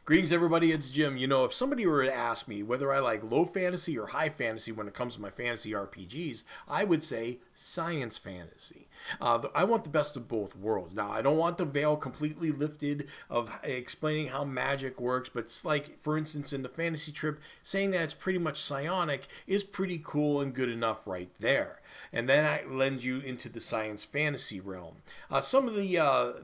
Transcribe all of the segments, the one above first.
Greetings, everybody. It's Jim. You know, if somebody were to ask me whether I like low fantasy or high fantasy when it comes to my fantasy RPGs, I would say science fantasy. I want the best of both worlds. Now, I don't want the veil completely lifted of explaining how magic works, but it's like, for instance, in the fantasy trip, saying that it's pretty much psionic is pretty cool and good enough right there. And then that lends you into the science fantasy realm. Some of the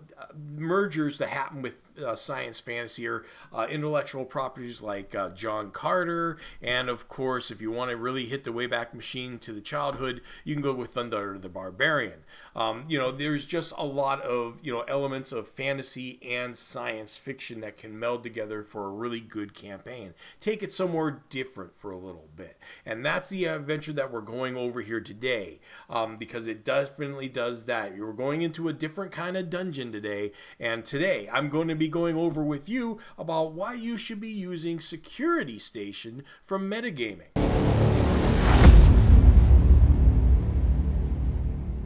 mergers that happen with science fantasy are intellectual properties like John Carter, and of course, if you want to really hit the Wayback Machine to the childhood, you can go with Thunder the Barbarian. There's just a lot of elements of fantasy and science fiction that can meld together for a really good campaign. Take it somewhere different for a little bit, and that's the adventure that we're going over here today, because it definitely does that. You're going into a different kind of dungeon today, and today I'm going to be going over with you about why you should be using Security Station from metagaming.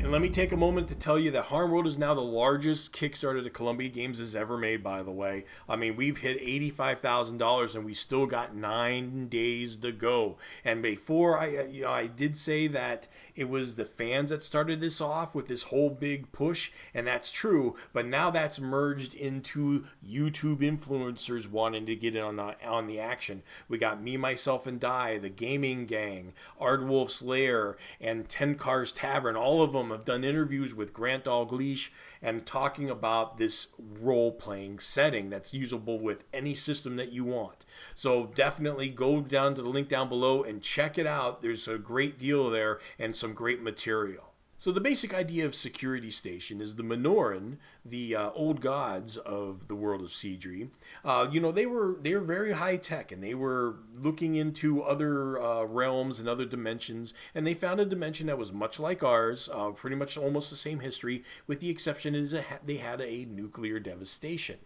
And let me take a moment to tell you that HârnWorld is now the largest Kickstarter that Columbia Games has ever made, by the way. I mean, we've hit $85,000 and we still got 9 days to go. And before I did say that it was the fans that started this off with this whole big push, and that's true, but now that's merged into YouTube influencers wanting to get in on the action. We got Me, Myself, and Die, The Gaming Gang, Ardwolf's Lair, and 10 Cars Tavern. All of them have done interviews with Grant Dalglish and talking about this role-playing setting that's usable with any system that you want. So definitely go down to the link down below and check it out. There's a great deal there and some great material. So the basic idea of Security Station is the Minoran, the old gods of the world of Seedry. They were very high tech, and they were looking into other realms and other dimensions, and they found a dimension that was much like ours, pretty much almost the same history, with the exception is that they had a nuclear devastation.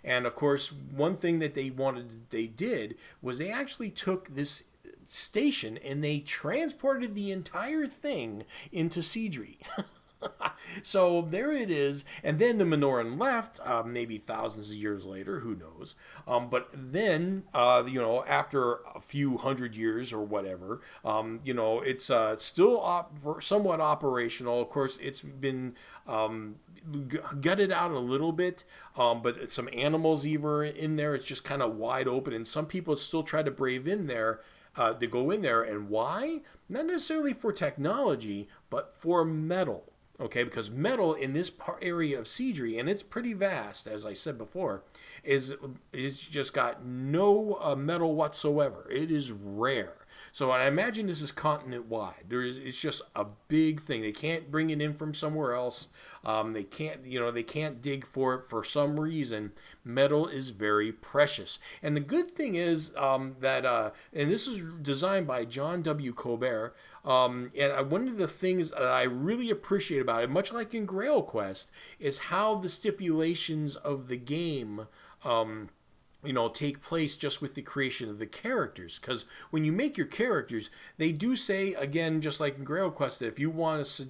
And of course, one thing that they did was they actually took this station and they transported the entire thing into Seedry. So there it is. And then the Minoran left, maybe thousands of years later, who knows. But then, after a few hundred years or whatever, it's still somewhat operational. Of course, it's been gutted out a little bit, but some animals even in there. It's just kind of wide open. And some people still try to brave in there. To go in there. And why? Not necessarily for technology, but for metal. Okay, because metal in this area of Seedry, and it's pretty vast, as I said before, is just got no metal whatsoever. It is rare. So I imagine this is continent-wide. It's just a big thing. They can't bring it in from somewhere else. They can't dig for it for some reason. Metal is very precious. And the good thing is that this is designed by John W. Colbert. And one of the things that I really appreciate about it, much like in Grail Quest, is how the stipulations of the game take place just with the creation of the characters. Because when you make your characters, they do say, again, just like in Grail Quest, that if you want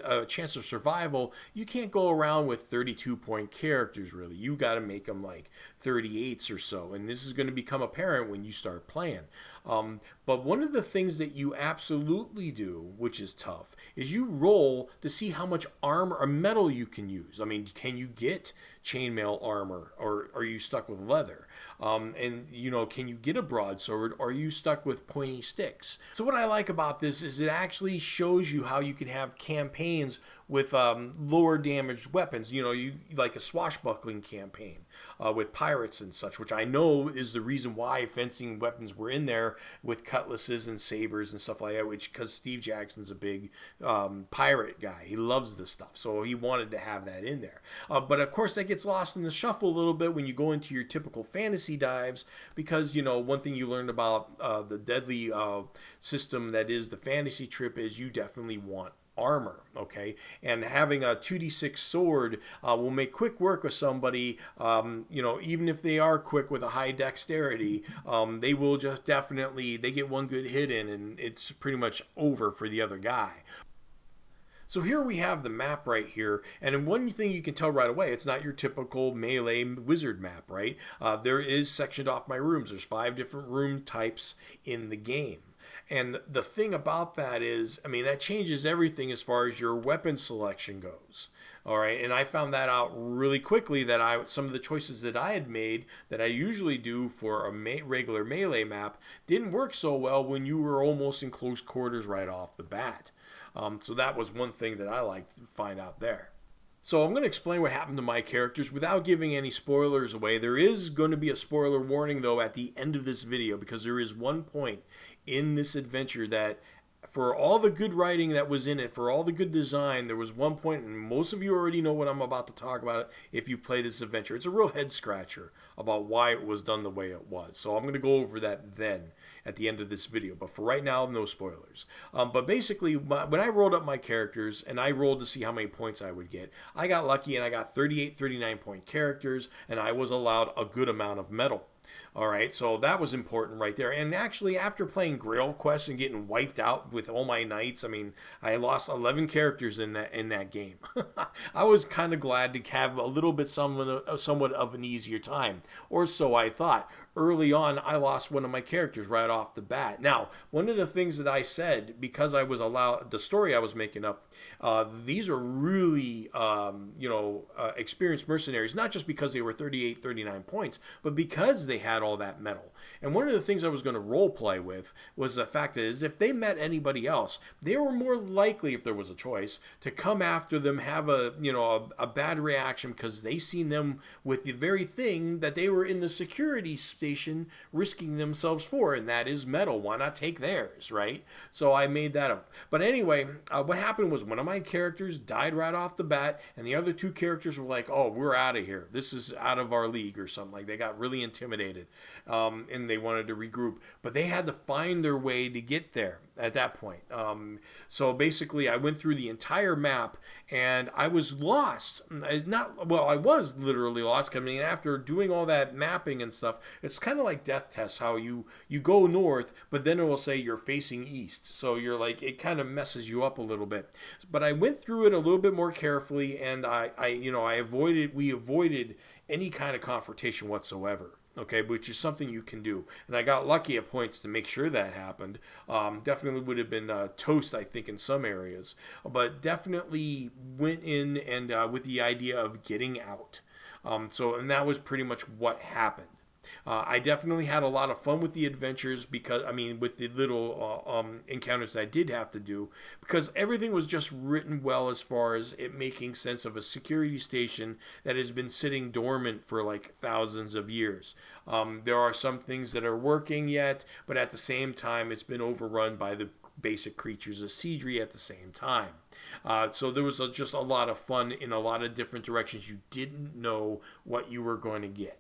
a chance of survival, you can't go around with 32-point characters, really. You got to make them like 38s or so. And this is going to become apparent when you start playing. But one of the things that you absolutely do, which is tough, is you roll to see how much armor or metal you can use. I mean, can you get chainmail armor, or are you stuck with leather? Can you get a broadsword, or are you stuck with pointy sticks? So what I like about this is it actually shows you how you can have campaigns with lower damaged weapons. You like a swashbuckling campaign with pirates and such, which I know is the reason why fencing weapons were in there with cutlasses and sabers and stuff like that, because Steve Jackson's a big pirate guy. He loves this stuff, so he wanted to have that in there. But of course that gets lost in the shuffle a little bit when you go into your typical fantasy dives, because one thing you learned about the deadly system that is the fantasy trip is you definitely want armor, okay? And having a 2d6 sword will make quick work with somebody, even if they are quick with a high dexterity, they will just definitely, they get one good hit in and it's pretty much over for the other guy. So here we have the map right here, and one thing you can tell right away, it's not your typical melee wizard map, right? There is sectioned off my rooms. There's 5 different room types in the game. And the thing about that is, I mean, that changes everything as far as your weapon selection goes. All right, and I found that out really quickly that some of the choices that I had made that I usually do for a regular melee map didn't work so well when you were almost in close quarters right off the bat. So that was one thing that I liked to find out there. So I'm going to explain what happened to my characters without giving any spoilers away. There is going to be a spoiler warning, though, at the end of this video, because there is one point in this adventure that, for all the good writing that was in it, for all the good design, there was one point, and most of you already know what I'm about to talk about if you play this adventure. It's a real head scratcher about why it was done the way it was. So I'm going to go over that then at the end of this video. But for right now, no spoilers. But basically, when I rolled up my characters, and I rolled to see how many points I would get, I got lucky and I got 38, 39 point characters, and I was allowed a good amount of metal. All right, so that was important right there. And actually, after playing Grail Quest and getting wiped out with all my knights, I mean, I lost 11 characters in that game. I was kind of glad to have a little bit somewhat of an easier time, or so I thought. Early on, I lost one of my characters right off the bat. Now, one of the things that I said, because I was allowed, the story I was making up, these are really, experienced mercenaries, not just because they were 38, 39 points, but because they had all that metal. And one of the things I was going to role play with was the fact that if they met anybody else, they were more likely, if there was a choice, to come after them, have a bad reaction because they seen them with the very thing that they were in the security station risking themselves for, and that is metal. Why not take theirs, right? So I made that up. But anyway, what happened was one of my characters died right off the bat, and the other 2 characters were like, oh, we're out of here. This is out of our league or something. Like, they got really intimidated, and they wanted to regroup. But they had to find their way to get there at that point. So basically, I went through the entire map, and I was lost. I was literally lost. I mean, after doing all that mapping and stuff, it's kind of like Death Test, how you go north, but then it will say you're facing east. So you're like, it kind of messes you up a little bit. But I went through it a little bit more carefully, and we avoided any kind of confrontation whatsoever. Okay, which is something you can do. And I got lucky at points to make sure that happened. Definitely would have been toast, I think, in some areas. But definitely went in and with the idea of getting out. And that was pretty much what happened. I definitely had a lot of fun with the adventures with the little encounters that I did have to do, because everything was just written well as far as it making sense of a security station that has been sitting dormant for like thousands of years. There are some things that are working yet, but at the same time, it's been overrun by the basic creatures of Seedry at the same time. So there was just a lot of fun in a lot of different directions. You didn't know what you were going to get.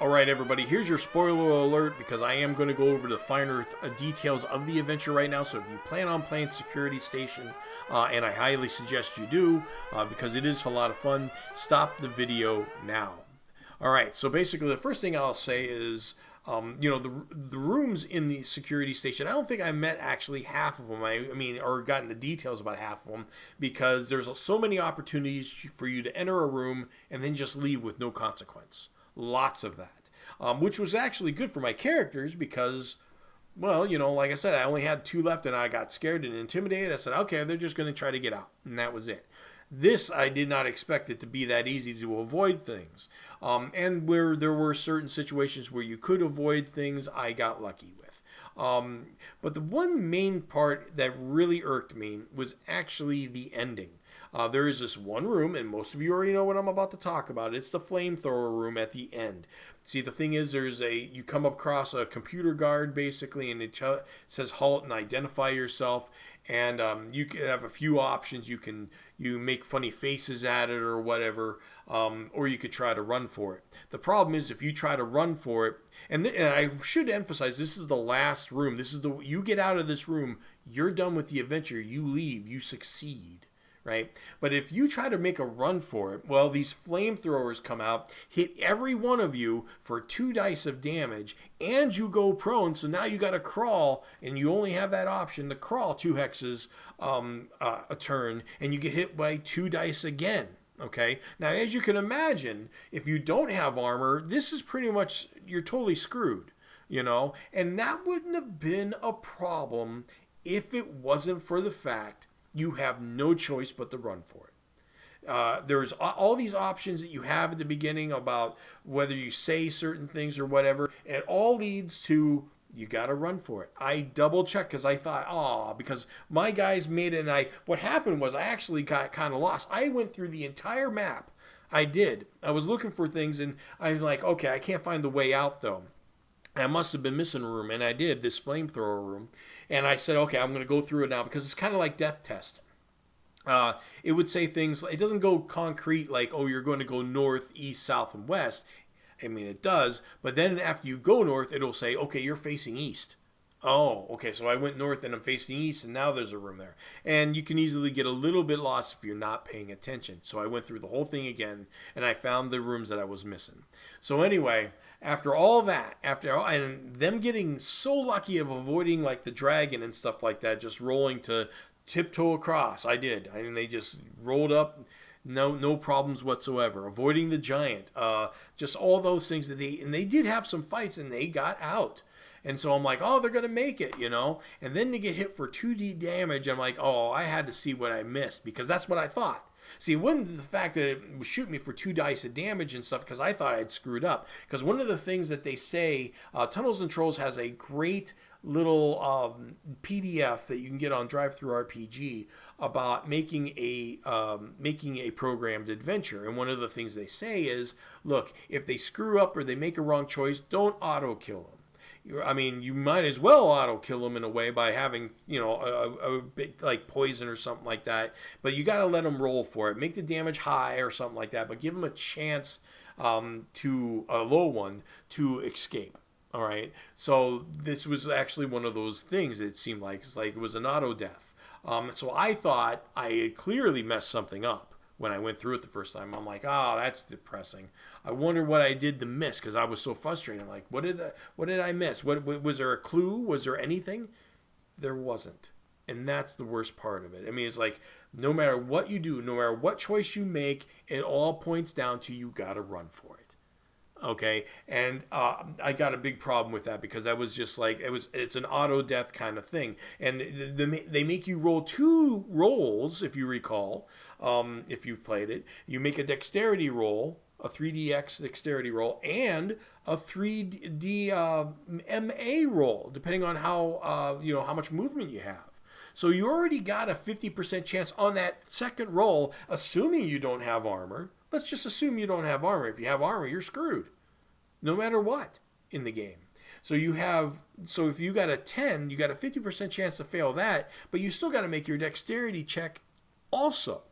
Alright everybody, here's your spoiler alert, because I am going to go over the finer details of the adventure right now. So if you plan on playing Security Station, and I highly suggest you do, because it is a lot of fun, stop the video now. Alright, so basically the first thing I'll say is, the rooms in the security station, I don't think I met actually half of them. Or gotten the details about half of them, because there's so many opportunities for you to enter a room and then just leave with no consequence. Lots of that, which was actually good for my characters because, well, like I said, I only had 2 left and I got scared and intimidated. I said, okay, they're just going to try to get out. And that was it. This, I did not expect it to be that easy to avoid things. And where there were certain situations where you could avoid things, I got lucky with. But the one main part that really irked me was actually the ending. There is this one room, and most of you already know what I'm about to talk about. It's the flamethrower room at the end. See, the thing is, you come across a computer guard, basically, and it says halt and identify yourself. And you can have a few options. You make funny faces at it or whatever, or you could try to run for it. The problem is, if you try to run for it, and I should emphasize, this is the last room. You get out of this room, you're done with the adventure. You leave, you succeed. right? But if you try to make a run for it, well, these flamethrowers come out, hit every one of you for 2 dice of damage, and you go prone. So now you got to crawl, and you only have that option to crawl 2 hexes a turn, and you get hit by 2 dice again. Okay. Now, as you can imagine, if you don't have armor, this is pretty much, you're totally screwed, and that wouldn't have been a problem if it wasn't for the fact you have no choice but to run for it. There's all these options that you have at the beginning about whether you say certain things or whatever. It all leads to you got to run for it. I double checked because I thought, because my guys made it, and what happened was I actually got kind of lost. I went through the entire map. I did. I was looking for things, and I'm like, okay, I can't find the way out though. I must have been missing a room, and I did, this flamethrower room. And I said, okay, I'm going to go through it now because it's kind of like death test. It would say things, it doesn't go concrete like, oh, you're going to go north, east, south, and west. I mean, it does, but then after you go north, it'll say, okay, you're facing east. Oh, okay, so I went north and I'm facing east, and now there's a room there. And you can easily get a little bit lost if you're not paying attention. So I went through the whole thing again, and I found the rooms that I was missing. So anyway, after all that, and them getting so lucky of avoiding like the dragon and stuff like that, just rolling to tiptoe across, I did. I mean, they just rolled up. No problems whatsoever. Avoiding the giant, just all those things that they did have some fights and they got out. And so I'm like, oh, they're gonna make it, And then they get hit for 2D damage. I'm like, oh, I had to see what I missed because that's what I thought. See, it wasn't the fact that it was shooting me for 2 dice of damage and stuff because I thought I'd screwed up. Because one of the things that they say, Tunnels and Trolls has a great little PDF that you can get on DriveThruRPG about making a programmed adventure. And one of the things they say is, look, if they screw up or they make a wrong choice, don't auto kill them. I mean, you might as well auto kill them in a way by having, a bit like poison or something like that. But you got to let them roll for it. Make the damage high or something like that. But give them a chance to a low one to escape. All right. So this was actually one of those things. It seemed like it was an auto death. So I thought I had clearly messed something up when I went through it the first time. I'm like, that's depressing. I wonder what I did to miss because I was so frustrated. I'm like, what did I miss? What was there a clue? Was there anything? There wasn't. And that's the worst part of it. I mean, it's like no matter what you do, no matter what choice you make, it all points down to you got to run for it. Okay, and I got a big problem with that because I was just like, it's an auto death kind of thing, and they make you roll 2 rolls if you recall, if you've played it. You make a dexterity roll, a 3dx dexterity roll, and a 3d MA roll, depending on how much movement you have. So you already got a 50% chance on that second roll, assuming you don't have armor. Let's just assume you don't have armor. If you have armor, you're screwed. No matter what in the game. So if you got a 10, you got a 50% chance to fail that, but you still got to make your dexterity check also.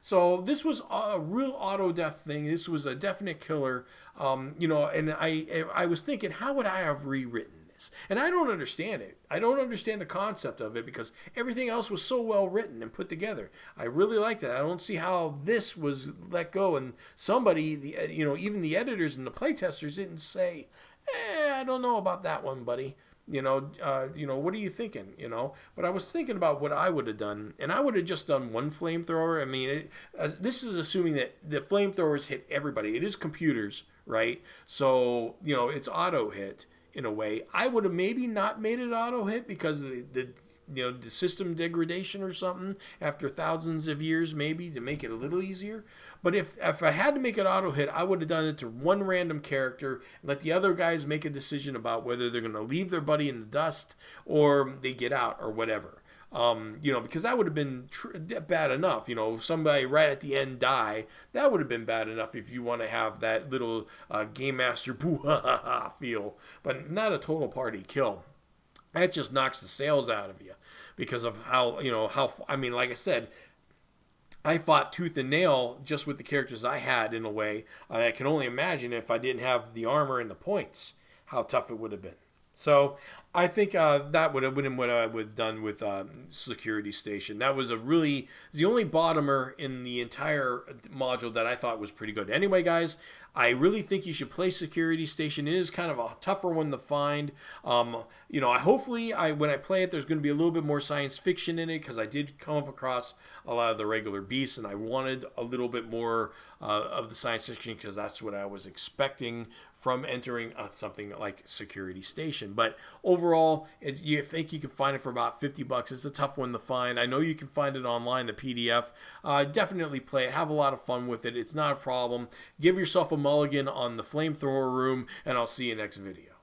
So this was a real auto death thing. This was a definite killer. And I was thinking, how would I have rewritten this? And I don't understand it. I don't understand the concept of it because everything else was so well written and put together. I really liked it. I don't see how this was let go. And somebody, even the editors and the playtesters didn't say, I don't know about that one, buddy. What are you thinking? But I was thinking about what I would have done, and I would have just done one flamethrower. I mean, this is assuming that the flamethrowers hit everybody. It is computers, right? So, it's auto hit in a way. I would have maybe not made it auto hit because the system degradation or something after thousands of years, maybe to make it a little easier. But if I had to make it auto hit, I would have done it to one random character and let the other guys make a decision about whether they're going to leave their buddy in the dust or they get out or whatever. Because that would have been bad enough. Somebody right at the end die. That would have been bad enough if you want to have that little game master boo-ha-ha-ha feel, but not a total party kill. That just knocks the sales out of you because of how like I said, I fought tooth and nail just with the characters I had in a way. I can only imagine if I didn't have the armor and the points, how tough it would have been. So I think that would have been what I would have done with Security Station. That was the only bottomer in the entire module that I thought was pretty good. Anyway, guys, I really think you should play Security Station. It is kind of a tougher one to find. Hopefully when I play it, there's going to be a little bit more science fiction in it because I did come up across a lot of the regular beasts, and I wanted a little bit more of the science fiction because that's what I was expecting from entering something like Security Station. But overall, you think you can find it for about $50. It's a tough one to find. I know you can find it online, the PDF. Definitely play it. Have a lot of fun with it. It's not a problem. Give yourself a mulligan on the flamethrower room, and I'll see you next video.